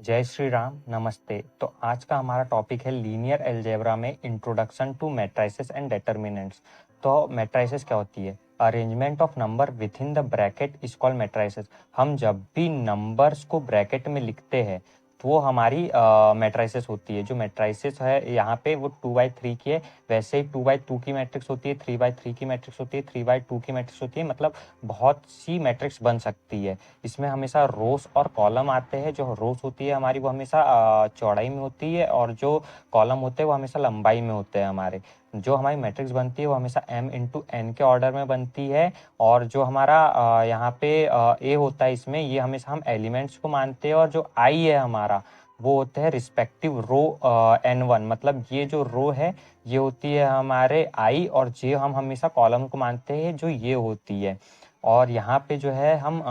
जय श्री राम, नमस्ते। तो आज का हमारा टॉपिक है लीनियर अलजेब्रा में introduction to matrices and determinants. तो मैट्रिसेस क्या होती है? Arrangement of number with in the bracket is called matrices. हम जब भी नंबर्स को ब्रैकेट में लिखते हैं तो वो हमारी मैट्रिसेस होती है। जो मैट्रिसेस है यहाँ पे वो 2/3 की है। वैसे ही 2/2 की मैट्रिक्स होती है, 3/3 की मैट्रिक्स होती है, 3/2 की मैट्रिक्स होती है। मतलब बहुत सी मैट्रिक्स बन सकती है। इसमें हमेशा रोस और कॉलम आते हैं। जो रोस होती है हमारी वो हमेशा चौड़ाई में होती है और जो कॉलम होते हैं वो हमेशा लंबाई में होते हैं हमारे। जो हमारी मैट्रिक्स बनती है वो हमेशा m×n के ऑर्डर में बनती है। और जो हमारा यहाँ पे a होता है इसमें, ये हमेशा हम एलिमेंट्स को मानते हैं। और जो i है हमारा वो होते हैं रिस्पेक्टिव रो n1। मतलब ये जो रो है ये होती है हमारे i, और जे हम हमेशा कॉलम को मानते हैं जो ये होती है। और यहाँ पे जो है हम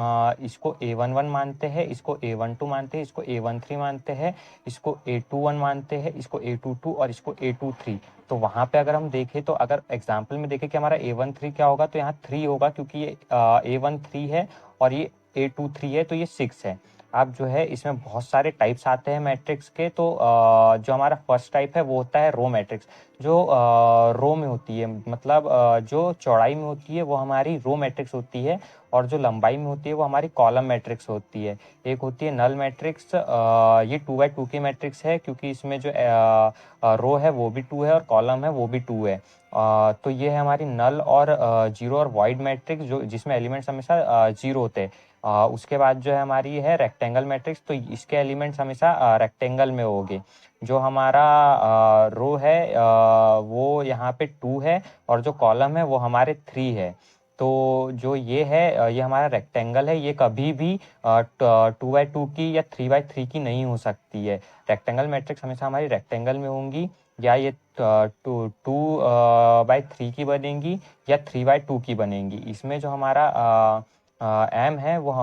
इसको a11 मानते हैं, इसको a12 मानते हैं, इसको a13 मानते हैं, इसको a21 मानते हैं, इसको a22 और इसको a23। तो वहाँ पे अगर हम देखें तो अगर एग्जाम्पल में देखें कि हमारा a13 क्या होगा, तो यहाँ 3 होगा क्योंकि ये a13 है और ये a23 है तो ये 6 है। अब जो है इसमें बहुत सारे टाइप्स आते हैं मैट्रिक्स के। तो जो हमारा फर्स्ट टाइप है वो होता है रो मैट्रिक्स। जो रो में होती है, मतलब जो चौड़ाई में होती है वो हमारी रो मैट्रिक्स होती है, और जो लंबाई में होती है वो हमारी कॉलम मैट्रिक्स होती है। एक होती है नल मैट्रिक्स। ये 2/2 की मैट्रिक्स है क्योंकि इसमें जो रो है वो भी 2 है और कॉलम है वो भी 2 है। तो ये है हमारी नल और जीरो और वाइड मैट्रिक्स, जो जिसमें एलिमेंट्स हमेशा जीरो होते हैं। उसके बाद जो है हमारी है रेक्टेंगल मैट्रिक्स। तो इसके एलिमेंट्स हमेशा रेक्टेंगल में होंगे। जो हमारा रो है वो यहाँ पे 2 है, और जो कॉलम है वो हमारे 3 है। तो जो ये है ये हमारा रेक्टेंगल है। ये कभी भी 2/2 की या 3/3 की नहीं हो सकती है। रेक्टेंगल मैट्रिक्स हमेशा हमारी रेक्टेंगल में होंगी, या ये 2/3 की बनेंगी या 3/2 की बनेंगी। इसमें जो हमारा एम है वो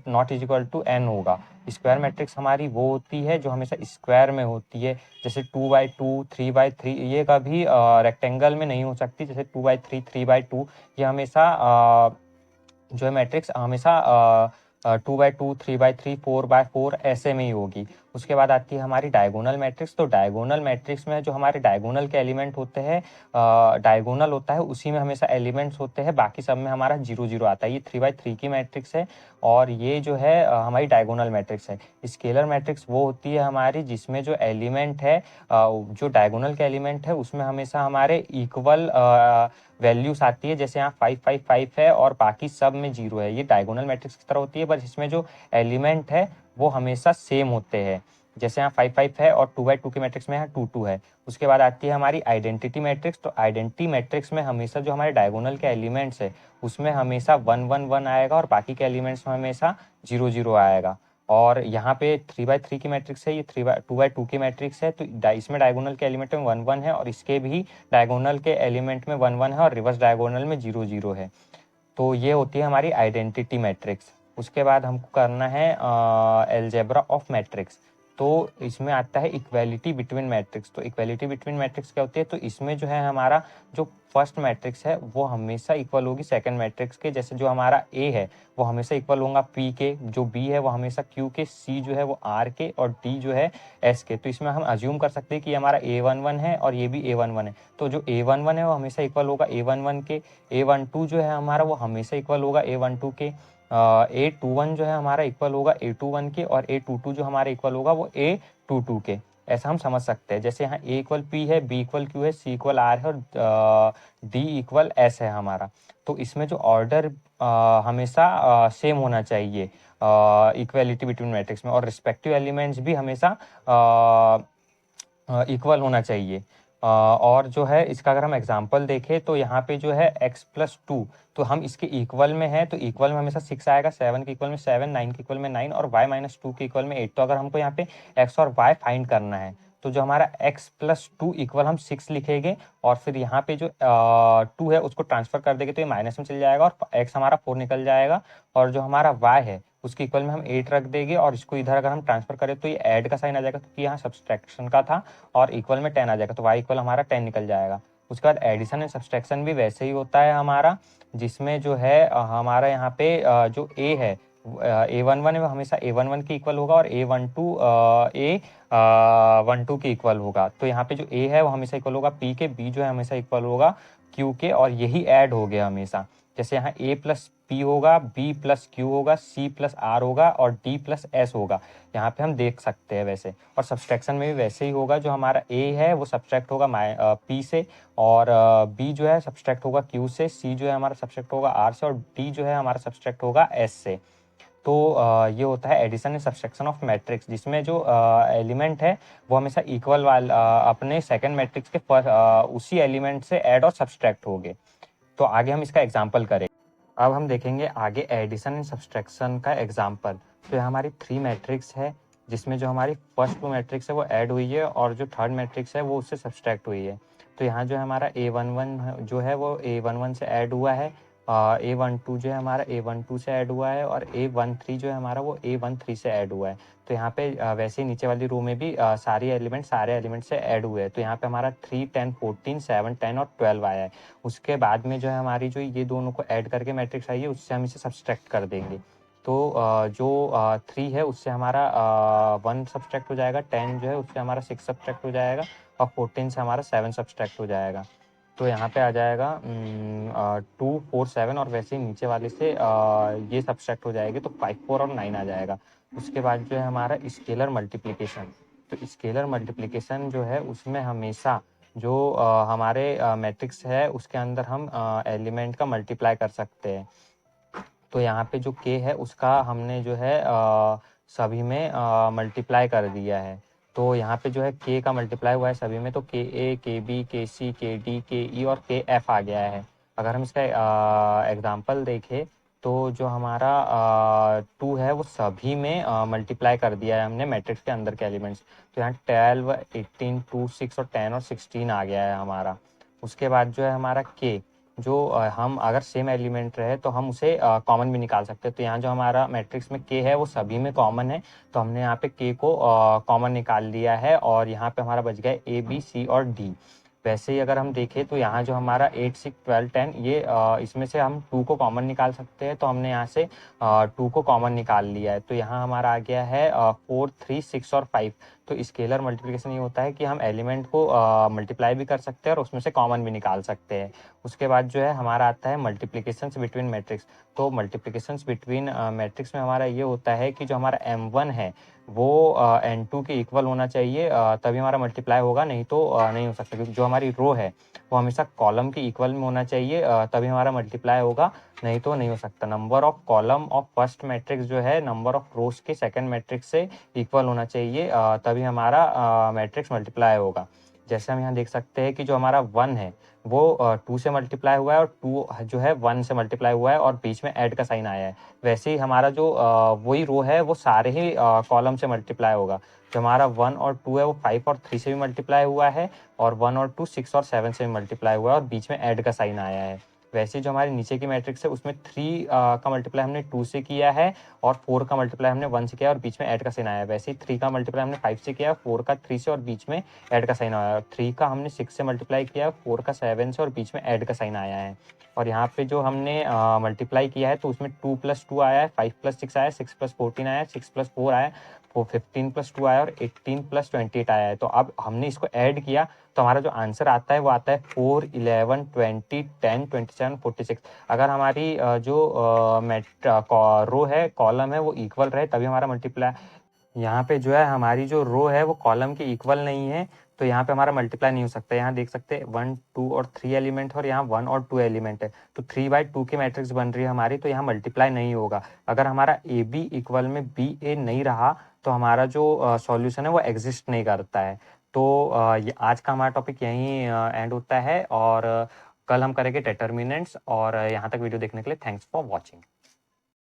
not is equal to n होगा। स्क्वायर मैट्रिक्स हमारी वो होती है जो हमेशा स्क्वायर में होती है। जैसे 2/2, 3/3 ये कभी रेक्टेंगल में नहीं हो सकती। जैसे 2/3, 3/2 ये हमेशा जो है मैट्रिक्स हमेशा 2/2, 3/3, 4/4 ऐसे में ही होगी। उसके बाद आती है हमारी डायगोनल मैट्रिक्स। तो डायगोनल मैट्रिक्स में जो हमारे डायगोनल के एलिमेंट होते हैं, डायगोनल होता है उसी में हमेशा एलिमेंट्स होते हैं, बाकी सब में हमारा 0 0 आता है। ये 3/3 की मैट्रिक्स है, और ये जो है हमारी डायगोनल मैट्रिक्स है। स्केलर मैट्रिक्स वो होती है हमारी जिसमें जो एलिमेंट है, जो डायगोनल के एलिमेंट है उसमें हमेशा हमारे इक्वल वैल्यूज आती है। जैसे यहाँ 5 5 5 है और बाकी सब में 0 है। ये डायगोनल मैट्रिक्स की तरह होती है, बस इसमें जो एलिमेंट है वो हमेशा सेम होते हैं। जैसे यहाँ 5 5 है और 2/2 की मैट्रिक्स में यहाँ 2 2 है। उसके बाद आती है हमारी आइडेंटिटी मैट्रिक्स। तो आइडेंटिटी मैट्रिक्स में हमेशा जो हमारे डायगोनल के एलिमेंट्स है उसमें हमेशा 1 1 1 आएगा, और बाकी के एलिमेंट्स में हमेशा 0 0 आएगा। और यहाँ पे 3/3 की मैट्रिक्स है, ये 2/2 की मैट्रिक्स है। तो इसमें डायगोनल के एलिमेंट में 1 1 है, और इसके भी डायगोनल के एलिमेंट में 1 1 है, और रिवर्स डायगोनल में 0 0 है। तो ये होती है हमारी आइडेंटिटी मैट्रिक्स। उसके बाद हमको करना है एल्जेब्रा ऑफ मैट्रिक्स। तो इसमें आता है इक्वेलिटी बिटवीन मैट्रिक्स। तो इक्वेलिटी बिटवीन मैट्रिक्स क्या होती है? तो इसमें जो है हमारा जो फर्स्ट मैट्रिक्स है वो हमेशा इक्वल होगी सेकंड मैट्रिक्स के। जैसे जो हमारा ए है वो हमेशा इक्वल होगा पी के, जो बी है वो हमेशा क्यू के, सी जो है वो आर के, और डी जो है एस के। तो इसमें हम अज्यूम कर सकते हैं कि हमारा A11 है और ये भी A11 है। तो जो A11 है वो हमेशा इक्वल होगा A11 के। A12 जो है हमारा वो हमेशा इक्वल होगा A12 के। A21 जो है हमारा इक्वल होगा A21 के, और A22 जो हमारा इक्वल होगा वो A22 के। ऐसा हम समझ सकते हैं। जैसे यहाँ A इक्वल P है, B इक्वल Q है, C इक्वल R है, और D इक्वल S है हमारा। तो इसमें जो ऑर्डर हमेशा सेम होना चाहिए इक्वेलिटी बिटवीन मैट्रिक्स में, और रिस्पेक्टिव एलिमेंट्स भी हमेशा इक्वल होना चाहिए। और जो है इसका अगर हम एग्जांपल देखें तो यहाँ पे जो है x+2, तो हम इसके इक्वल में है तो इक्वल में हमेशा 6 आएगा, 7 के इक्वल में 7, 9 के इक्वल में 9, और y-2 के इक्वल में 8। तो अगर हमको यहाँ पे x और y फाइंड करना है तो जो हमारा x+2 इक्वल हम 6 लिखेंगे, और फिर यहाँ पे जो 2 है उसको ट्रांसफर कर देंगे तो ये माइनस में चल जाएगा, और x हमारा 4 निकल जाएगा। और जो हमारा y है उसके इक्वल में हम 8 रख देंगे, और इसको इधर अगर हम ट्रांसफर करें तो ये ऐड का साइन आ जाएगा क्योंकि यहाँ सब्सट्रैक्शन का था, और इक्वल में 10 आ जाएगा, तो y इक्वल हमारा 10 निकल जाएगा। उसके बाद एडिशन एंड सब्सट्रैक्शन भी वैसे ही होता है हमारा, जिसमें जो है हमारा यहाँ पे जो a है A11 है वो हमेशा A11 के इक्वल होगा और A12 A12 के इक्वल होगा। तो यहाँ पे जो A है वो हमेशा इक्वल होगा P के, B जो है हमेशा इक्वल होगा Q के, और यही ऐड हो गया हमेशा। जैसे यहाँ A प्लस P होगा, B प्लस Q होगा, C प्लस R होगा और D प्लस S होगा। यहाँ पे हम देख सकते हैं वैसे, और सब्सट्रैक्शन में भी वैसे ही होगा। जो हमारा A है वो सब्सट्रैक्ट होगा P से, और B जो है सब्सट्रैक्ट होगा Q से, C जो है हमारा सब्सट्रैक्ट होगा R से, और D जो है हमारा सब्सट्रैक्ट होगा S से। तो ये होता है addition and subtraction of matrix, जिसमें जो एलिमेंट है वो हमेशा इक्वल अपने सेकंड मैट्रिक्स के उसी एलिमेंट से ऐड और सब्सट्रैक्ट होंगे। तो आगे हम इसका एग्जांपल करें। अब हम देखेंगे आगे एडिशन एंड सब्सट्रैक्शन का एग्जांपल। तो यह हमारी 3 मैट्रिक्स है, जिसमें जो हमारी फर्स्ट 2 मैट्रिक्स है वो ऐड हुई है और जो थर्ड मैट्रिक्स है वो उससे सब्सट्रैक्ट हुई है। तो यहाँ जो हमारा A11 जो है वो A11 से ऐड हुआ है, A12 जो है हमारा A12 से ऐड हुआ है, और A13 जो है हमारा वो A13 से ऐड हुआ है। तो यहाँ पे वैसे ही नीचे वाली रो में भी सारे एलिमेंट से ऐड हुए हैं। तो यहाँ पे हमारा 3, 10, 14, 7, 10 और 12 आया है। उसके बाद में जो है हमारी जो ये दोनों को ऐड करके मैट्रिक्स आई है, उससे हम इसे सब्सट्रैक्ट कर देंगे। तो जो 3 है उससे हमारा 1 सब्सट्रैक्ट हो जाएगा, 10 जो है उससे हमारा 6 सब्सट्रैक्ट हो जाएगा, और 14 से हमारा 7 सब्सट्रैक्ट हो जाएगा। तो यहाँ पे आ जाएगा 2, 4, 7, और वैसे ही नीचे वाले से ये सब्सट्रैक्ट हो जाएगी, तो 5, 4 और 9 आ जाएगा। उसके बाद जो है हमारा स्केलर मल्टीप्लिकेशन। तो स्केलर मल्टीप्लिकेशन जो है उसमें हमेशा जो हमारे मैट्रिक्स है उसके अंदर हम एलिमेंट का मल्टीप्लाई कर सकते हैं। तो यहाँ पे जो k है उसका हमने जो है सभी में मल्टीप्लाई कर दिया है। तो यहाँ पे जो है k का मल्टीप्लाई हुआ है सभी में, तो के ए, के बी, के सी, के डी, के ई और के एफ आ गया है। अगर हम इसका एग्जाम्पल देखें, तो जो हमारा 2 है वो सभी में मल्टीप्लाई कर दिया है हमने मैट्रिक्स के अंदर के एलिमेंट्स। तो यहाँ 12, 18, 2, 6 और 10 और 16 आ गया है हमारा। उसके बाद जो है हमारा k, जो हम अगर सेम एलिमेंट रहे तो हम उसे कॉमन भी निकाल सकते हैं। तो यहाँ जो हमारा मैट्रिक्स में k है वो सभी में कॉमन है, तो हमने यहाँ पे k को कॉमन निकाल लिया है, और यहाँ पे हमारा बच गया a, b, c और d। वैसे ही अगर हम देखें तो यहाँ जो हमारा 8, 6, 12, 10 ये इसमें से हम 2 को कॉमन निकाल सकते हैं, तो हमने यहाँ से 2 को कॉमन निकाल लिया है। तो यहाँ हमारा आ गया है 4, 3, 6 और 5। तो स्केलर मल्टीप्लिकेशन ये होता है कि हम एलिमेंट को मल्टीप्लाई भी कर सकते हैं और उसमें से कॉमन भी निकाल सकते हैं। उसके बाद जो है हमारा आता है मल्टीप्लिकेशंस बिटवीन मैट्रिक्स। तो मल्टीप्लिकेशंस बिटवीन मैट्रिक्स में हमारा ये होता है कि जो हमारा M1 है वो N2 के इक्वल होना चाहिए, तभी हमारा मल्टीप्लाई होगा, नहीं तो नहीं हो सकता। क्योंकि जो हमारी रो है वो हमेशा कॉलम के इक्वल में होना चाहिए, तभी हमारा मल्टीप्लाई होगा, नहीं तो नहीं हो सकता। Number of column of first matrix जो है नंबर ऑफ रोज के सेकंड मैट्रिक्स से इक्वल होना चाहिए, तभी हमारा मैट्रिक्स मल्टीप्लाई होगा। जैसे हम यहाँ देख सकते हैं कि जो हमारा 1 है वो 2 से मल्टीप्लाई हुआ है, और 2 जो है 1 से मल्टीप्लाई हुआ है और बीच में ऐड का साइन आया है। वैसे ही हमारा जो वही रो है वो सारे ही कॉलम से मल्टीप्लाई होगा। जो हमारा 1 और 2 है वो 5 और 3 से भी मल्टीप्लाई हुआ है, और 1 और 2 6 और 7 से भी मल्टीप्लाई हुआ है, और बीच में ऐड का साइन आया है। वैसे जो हमारे नीचे की मैट्रिक्स है उसमें 3 का मल्टीप्लाई हमने 2 से किया है, और 4 का मल्टीप्लाई हमने 1 से किया और बीच में ऐड का साइन आया है। वैसे ही 3 का मल्टीप्लाई हमने 5 से किया, 4 का 3 से और बीच में ऐड का साइन आया है। 3 का हमने 6 से मल्टीप्लाई किया, 4 का 7 से और बीच में ऐड का साइन आया है। और यहाँ पे जो हमने मल्टीप्लाई किया है तो उसमें 2 + 2 आया है, 5 + 6 आया है, 6 + 14 आया है, 6 + 4 आया है, 15 + 2 आया और 18 + 28 आया है। तो अब हमने इसको ऐड किया तो हमारा जो आंसर आता है वो आता है 4, 11, 20, 10, 27, 46। अगर हमारी जो रो है कॉलम है वो इक्वल रहे तभी हमारा मल्टीप्लाई। यहाँ पे जो है हमारी जो रो है वो कॉलम के इक्वल नहीं है, तो यहाँ पे हमारा मल्टीप्लाई नहीं हो सकता। यहाँ देख सकते हैं 1, 2 और 3 एलिमेंट है, और यहाँ 1 और 2 एलिमेंट है, तो 3/2 की मैट्रिक्स बन रही है हमारी, तो यहाँ मल्टीप्लाई नहीं होगा। अगर हमारा ए बी इक्वल में बी ए नहीं रहा तो हमारा जो सॉल्यूशन है वो एग्जिस्ट नहीं करता है। तो ये आज का हमारा टॉपिक यहीं एंड होता है, और कल हम करेंगे डिटर्मिनेंट्स। और यहाँ तक वीडियो देखने के लिए थैंक्स फॉर वॉचिंग।